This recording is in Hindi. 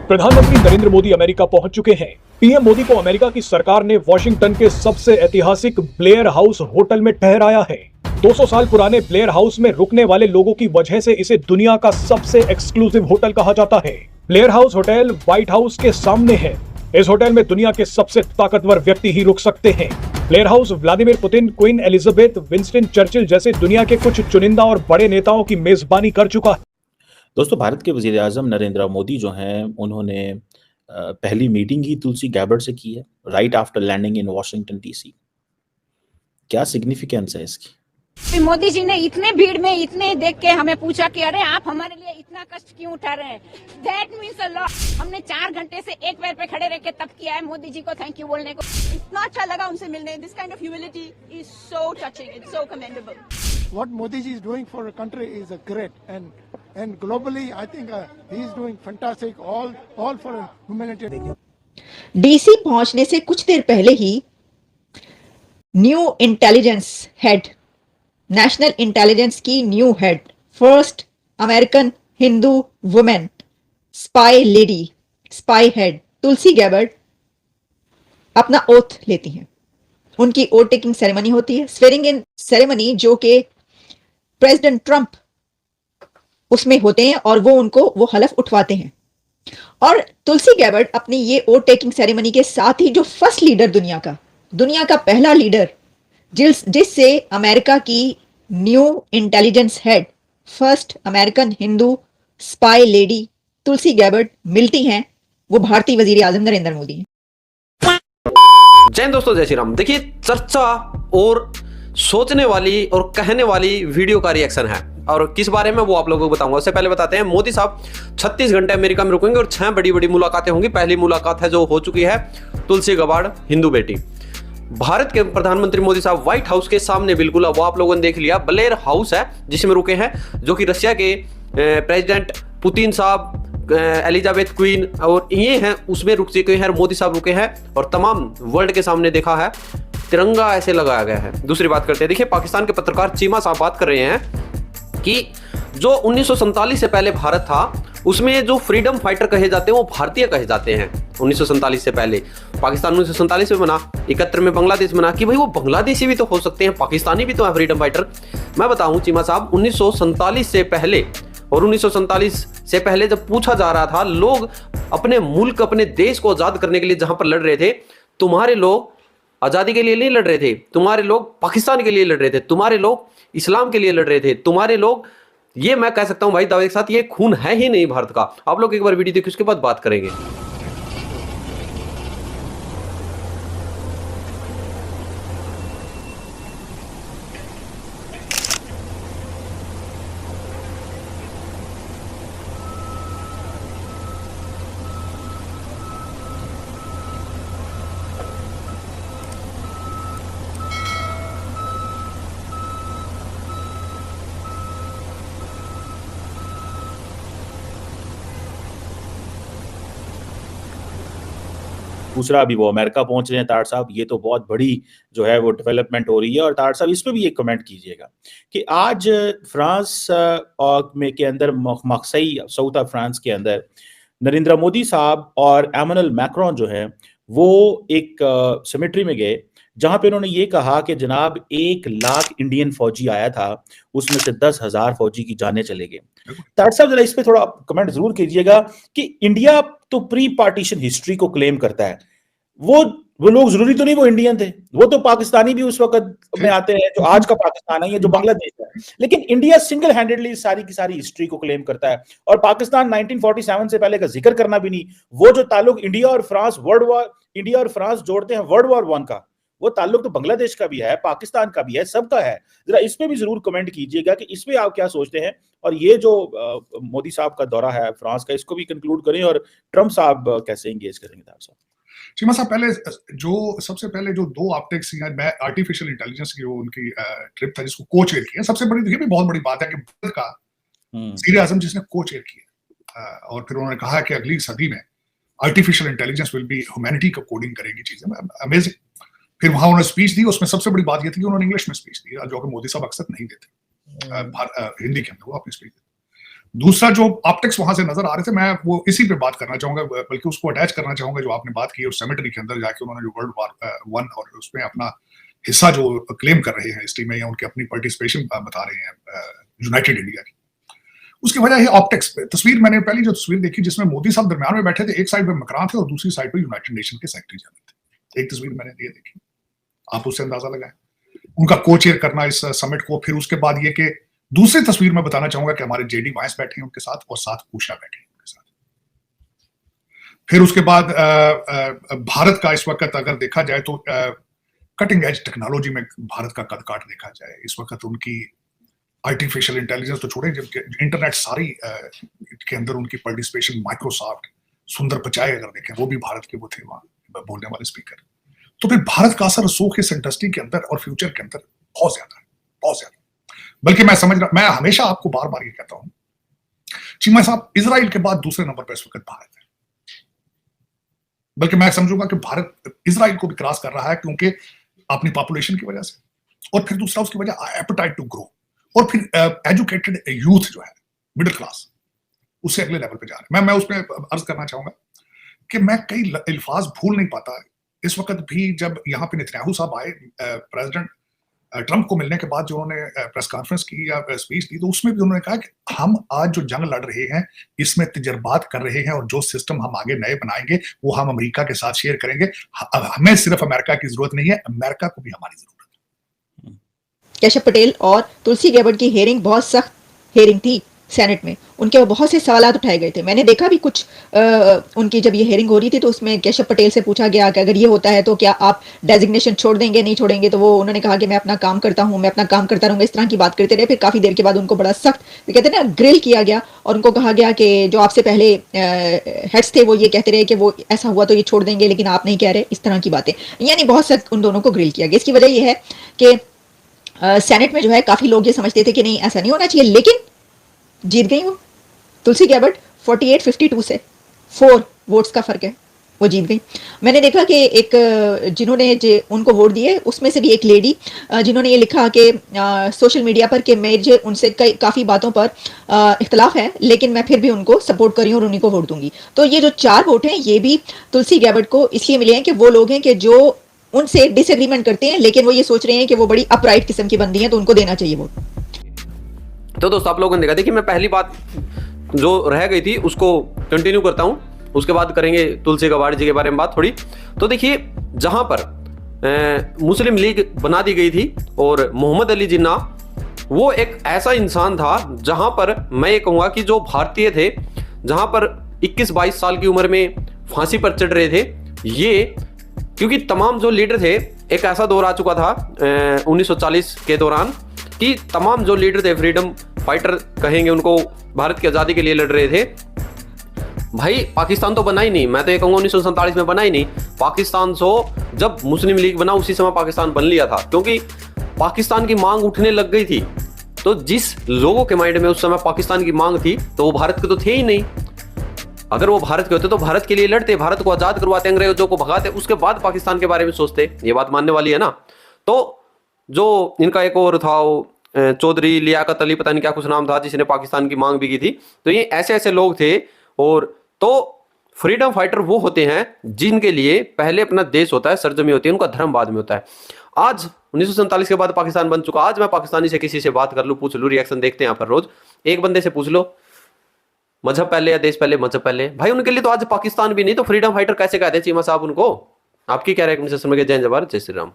प्रधानमंत्री नरेंद्र मोदी अमेरिका पहुंच चुके हैं। पीएम मोदी को अमेरिका की सरकार ने वॉशिंगटन के सबसे ऐतिहासिक ब्लेयर हाउस होटल में ठहराया है। 200 साल पुराने ब्लेयर हाउस में रुकने वाले लोगों की वजह से इसे दुनिया का सबसे एक्सक्लूसिव होटल कहा जाता है। Blair house hotel white house के सामने है। इस होटल में दुनिया के सबसे ताकतवर व्यक्ति ही रुक सकते हैं। Blair house Vladimir Putin, queen Elizabeth, Winston Churchill जैसे दुनिया के कुछ चुनिंदा और बड़े नेताओं की मेजबानी कर चुका है। दोस्तों, भारत के वज़ीर आज़म नरेंद्र मोदी जो हैं, उन्होंने पहली मीटिंग ही तुलसी गैबर्ड से की है, right after landing in Washington DC. क्या सिग्निफिकेंस है इसकी? मोदी जी ने इतने भीड़ में इतने देख के हमें पूछा कि अरे आप हमारे लिए इतना कष्ट क्यों उठा रहे हैं। That means a lot. हमने 4 घंटे से एक पैर पे खड़े रह के तब किया है मोदी जी को थैंक यू बोलने को। इतना अच्छा लगा उनसे मिलने। This kind of humility is so touching, it's so commendable. What Modi ji is doing for a country is a great, and globally I think he is doing fantastic. All for humanity. DC पहुंचने से कुछ देर पहले ही new intelligence head, national intelligence की new head, first American Hindu women spy lady, spy head Tulsi Gabbard अपना ओथ लेती हैं। उनकी ओथ टेकिंग सेरेमनी होती है, स्वेरिंग इन सेरेमनी, जो कि प्रेसिडेंट ट्रंप उसमें होते हैं और वो हलफ उठवाते हैं। और तुलसी गैबर्ड अपनी ये ओथ टेकिंग सेरेमनी के साथ ही जो फर्स्ट लीडर दुनिया का पहला लीडर जिससे अमेरिका की new intelligence head, first American Hindu spy lady Tulsi Gabbard मिलती हैं, वो भारतीय वजीर आजम नरेंद्र मोदी हैं। जय हिंद दोस्तों, जय श्री राम। देखिए, चर्चा और सोचने वाली और कहने वाली वीडियो का रिएक्शन है, और किस बारे में वो आप लोगों को बताऊंगा। उससे पहले बताते हैं, मोदी साहब 36 घंटे अमेरिका में रुकेंगे और 6 बड़ी बड़ी मुलाकातें होंगी। पहली मुलाकात है जो हो चुकी है, तुलसी गबाड़ हिंदू बेटी। भारत के प्रधानमंत्री मोदी साहब व्हाइट हाउस के सामने, बिल्कुल वो आप लोगों ने देख लिया, ब्लेयर हाउस है जिसमें रुके हैं, जो कि रशिया के प्रेसिडेंट पुतिन साहब, एलिजाबेथ क्वीन और ये हैं, उसमें रुक चुके हैं। मोदी साहब रुके हैं और तमाम वर्ल्ड के सामने देखा है, तिरंगा ऐसे लगाया गया है। दूसरी बात करते हैं, देखिए, पाकिस्तान के पत्रकार चीमा साहब बात कर रहे हैं कि जो 1947 से पहले भारत था, उसमें जो फ्रीडम फाइटर कहे जाते हैं वो भारतीय कहे जाते हैं। 1947 से पहले पाकिस्तान 1947 में बना, 71 में बांग्लादेश बना, कि भाई वो बांग्लादेशी भी तो हो सकते हैं, पाकिस्तानी भी तो है फ्रीडम फाइटर। मैं बताऊं चीमा साहब, 1947 से पहले और 1947 से पहले जब पूछा जा रहा था, लोग अपने मुल्क, अपने देश को आजाद करने के लिए जहां पर लड़ रहे थे, तुम्हारे लोग आजादी के लिए नहीं लड़ रहे थे, तुम्हारे लोग पाकिस्तान के लिए लड़ रहे थे, तुम्हारे लोग इस्लाम के लिए लड़ रहे थे, तुम्हारे लोग, ये मैं कह सकता हूं भाई दावे के साथ, ये खून है ही नहीं भारत का। आप लोग एक बार वीडियो देखिए, उसके बाद बात करेंगे। दूसरा, अभी वो अमेरिका पहुंच रहे हैं ताड़ साहब, ये तो बहुत बड़ी जो है वो डेवलपमेंट हो रही है। और ताड़ साहब, इस पे भी एक कमेंट कीजिएगा कि आज फ्रांस में के अंदर, मक्सई साउथ ऑफ फ्रांस के अंदर, नरेंद्र मोदी साहब और एमैनुअल मैक्रोन जो है वो एक सेमेट्री में गए, जहां पे उन्होंने ये कहा कि जनाब 1 लाख इंडियन फौजी आया था, उसमें से 10,000 फौजी की जानें चले गए। ताड़ साहब, जरा इस पे थोड़ा कमेंट जरूर कीजिएगा कि इंडिया तो प्री पार्टीशन हिस्ट्री को क्लेम करता है, वो लोग जरूरी तो नहीं वो इंडियन थे, वो तो पाकिस्तानी भी उस वक्त में आते हैं, जो आज का पाकिस्तान है, ये जो बांग्लादेश है, लेकिन इंडिया सिंगल हैंडेडली सारी की सारी हिस्ट्री को क्लेम करता है। और पाकिस्तान 1947 से पहले का जिक्र करना भी नहीं। वो जो ताल्लुक इंडिया और फ्रांस जोड़ते हैं वर्ल्ड वॉर 1 का, वो ताल्लुक तो बांग्लादेश का भी है, पाकिस्तान का भी है, सबका है। जरा इस पे भी जरूर कमेंट कीजिएगा कि इस पे आप क्या सोचते हैं। और ये जो मोदी साहब का दौरा है फ्रांस का, इसको भी कंक्लूड करें, और ट्रंप साहब कैसे एंगेज करेंगे। चीमा साहब, सबसे पहले जो 2 ऑप्टिक्स या आर्टिफिशियल इंटेलिजेंस की वो उनकी ट्रिप था, जिसको को चेयर किया, सबसे बड़ी, देखिए, बहुत बड़ी बात है कि भारत का वज़ीर आज़म जिसने को चेयर किया, और फिर उन्होंने कहा कि अगली सदी में artificial intelligence will be humanity का कोडिंग करेगी चीजें। अमेजिंग। फिर वहां उन्होंने स्पीच दी, उसमें सबसे बड़ी बात यह थी कि उन्होंने इंग्लिश में स्पीच दी, जो कि मोदी साहब अक्सर नहीं देते, हिंदी के अंदर वो अपनी स्पीच देते। दूसरा जो ऑप्टिक्स वहां से नजर आ रहे थे, मैं वो इसी पे बात करना चाहूंगा, बल्कि उसको अटैच करना चाहूंगा जो आपने बात की है उस सेमेटरी के अंदर जाके उन्होंने जो वर्ल्ड वार 1 और उसमें अपना हिस्सा जो क्लेम कर रहे हैं हिस्ट्री में, या उनकी अपनी पार्टिसिपेशन बता रहे हैं यूनाइटेड इंडिया की, उसकी वजह है ऑप्टिक्स पे। तस्वीर मैंने पहली जो तस्वीर देखी जिसमें मोदी साहब दरमियान में बैठे थे, एक साइड पे मैक्रोन थे और दूसरी साइड पे यूनाइटेड नेशन के सेक्रेटरी जनरल थे। एक तस्वीर मैंने ये देखी, आप उससे अंदाजा लगाएं उनका को चेयर करना इस समिट को। फिर उसके बाद ये कि दूसरी तस्वीर में बताना चाहूंगा कि हमारे जेडी वाइस बैठे हैं उनके साथ और साथ उषा बैठे हैं उनके साथ। फिर उसके बाद भारत का इस वक्त अगर देखा जाए तो कटिंग एज टेक्नोलॉजी में भारत का कद काट देखा जाए इस वक्त, उनकी आर्टिफिशियल इंटेलिजेंस तो छोड़े, जबकि इंटरनेट सारी के अंदर उनकी पार्टिसिपेशन, माइक्रोसॉफ्ट, सुंदर पिचाई अगर देखें वो भी भारत के वो थे वहां बोलने वाले स्पीकर। तो फिर भारत का असर रसूख इस इंडस्ट्री के अंदर और फ्यूचर के अंदर बहुत ज्यादा है, बहुत ज्यादा। बल्कि मैं हमेशा आपको बार बार ये कहता हूं, चीमा साहब इजराइल के बाद दूसरे नंबर पर इस वक्त भारत है, बल्कि मैं समझूंगा कि भारत इजराइल को भी क्रॉस कर रहा है, क्योंकि अपनी पॉपुलेशन की वजह से, और फिर दूसरा उसकी वजह एपेटाइट टू ग्रो, और फिर एजुकेटेड यूथ जो है मिडिल क्लास, उससे अगले लेवल पे जा रहे हैं। मैं उसमें अर्ज करना चाहूंगा कि मैं कई अल्फाज भूल नहीं पाता इस वक्त भी, जब यहाँ पे नेतन्याहू साहब आए प्रेसिडेंट ट्रंप को मिलने के बाद, जो उन्होंने प्रेस कॉन्फ्रेंस की या स्पीच दी, तो उसमें भी उन्होंने कहा कि हम आज जो जंग लड़ रहे हैं इसमें तजर्बात कर रहे हैं, और जो सिस्टम हम आगे नए बनाएंगे वो हम अमेरिका के साथ शेयर करेंगे। हमें सिर्फ अमेरिका की जरूरत नहीं है, अमेरिका को भी हमारी जरूरत है। केशव पटेल और तुलसी गैबर्ट की हेयरिंग बहुत सख्त हेयरिंग थी सेनेट में, उनके बहुत से सवालात उठाए गए थे। मैंने देखा भी कुछ उनकी जब ये हेयरिंग हो रही थी तो उसमें केशव पटेल से पूछा गया कि अगर ये होता है तो क्या आप डेजिग्नेशन छोड़ देंगे, नहीं छोड़ेंगे, तो वो उन्होंने कहा कि मैं अपना काम करता हूं, मैं अपना काम करता रहूंगा, इस तरह की बात करते रहे। फिर काफी देर के बाद उनको बड़ा सख्त कहते हैं ना ग्रिल किया गया, और उनको कहा गया कि जो आपसे पहले हेड्स थे वो ये कहते रहे कि वो ऐसा हुआ तो ये छोड़ देंगे, लेकिन आप नहीं कह रहे, इस तरह की बातें, यानी बहुत सख्त उन दोनों को ग्रिल किया गया। इसकी वजह यह है कि सेनेट में जो है काफी लोग ये समझते थे कि नहीं ऐसा नहीं होना चाहिए, लेकिन जीत गई वो तुलसी गैबर्ट 48-52 से 4 वोट्स का फर्क है, वो जीत गई। मैंने देखा कि एक जिन्होंने उनको वोट दिए उसमें से भी एक लेडी जिन्होंने ये लिखा कि सोशल मीडिया पर कि मुझे उनसे काफ़ी बातों पर इख्तलाफ है, लेकिन मैं फिर भी उनको सपोर्ट कर रही हूँ और उन्हीं को वोट दूंगी। तो ये जो 4 वोट हैं ये भी तुलसी गैबर्ट को इसलिए मिले हैं कि वो लोग हैं कि जो उनसे डिसएग्रीमेंट करते हैं, लेकिन वो ये सोच रहे हैं कि वो बड़ी अपराइट किस्म की बंदी हैं, तो उनको देना चाहिए वोट। तो दोस्तों आप लोगों ने देखा, देखिए मैं पहली बात जो रह गई थी उसको कंटिन्यू करता हूं, उसके बाद करेंगे तुलसी गैबर्ट जी के बारे में बात थोड़ी। तो देखिए जहां पर मुस्लिम लीग बना दी गई थी और मोहम्मद अली जिन्ना वो एक ऐसा इंसान था जहां पर मैं ये कहूँगा कि जो भारतीय थे, जहां पर 21-22 साल की उम्र में फांसी पर चढ़ रहे थे, ये क्योंकि तमाम जो लीडर थे, एक ऐसा दौर आ चुका था 1940 के दौरान कि तमाम जो लीडर थे, फ्रीडम फाइटर कहेंगे उनको, भारत की आज़ादी के लिए लड़ रहे थे। भाई पाकिस्तान तो बना ही नहीं, मैं तो ये कहूँगा 1947 में बना ही नहीं पाकिस्तान। जब मुस्लिम लीग बना उसी समय पाकिस्तान बन लिया था, क्योंकि पाकिस्तान की मांग उठने लग गई थी। तो जिस लोगों के माइंड में उस समय पाकिस्तान की मांग थी तो वो भारत के तो थे ही नहीं। अगर वो भारत के होते तो भारत के लिए लड़ते, भारत को आज़ाद करवाते, अंग्रेजों को भगाते, उसके बाद पाकिस्तान के बारे में सोचते। ये बात मानने वाली है ना। तो जो इनका एक और था वो चौधरी लियाकत अली, पता नहीं क्या कुछ नाम था, जिसने पाकिस्तान की मांग भी की थी। तो ये ऐसे ऐसे लोग थे। और तो फ्रीडम फाइटर वो होते हैं जिनके लिए पहले अपना देश होता है, सरजमी होती है, उनका धर्म बाद में होता है। आज 1947 के बाद पाकिस्तान बन चुका। आज मैं पाकिस्तानी से किसी से बात कर लूँ, पूछ लूँ, रिएक्शन देखते हैं यहाँ पर रोज। एक बंदे से पूछ लो मजहब पहले या देश पहले, मजहब पहले। भाई उनके लिए तो आज पाकिस्तान भी नहीं तो फ्रीडम फाइटर कैसे कहते हैं चीमा साहब उनको? आपकी क्या राय है? जय जवाहर, जय श्री राम।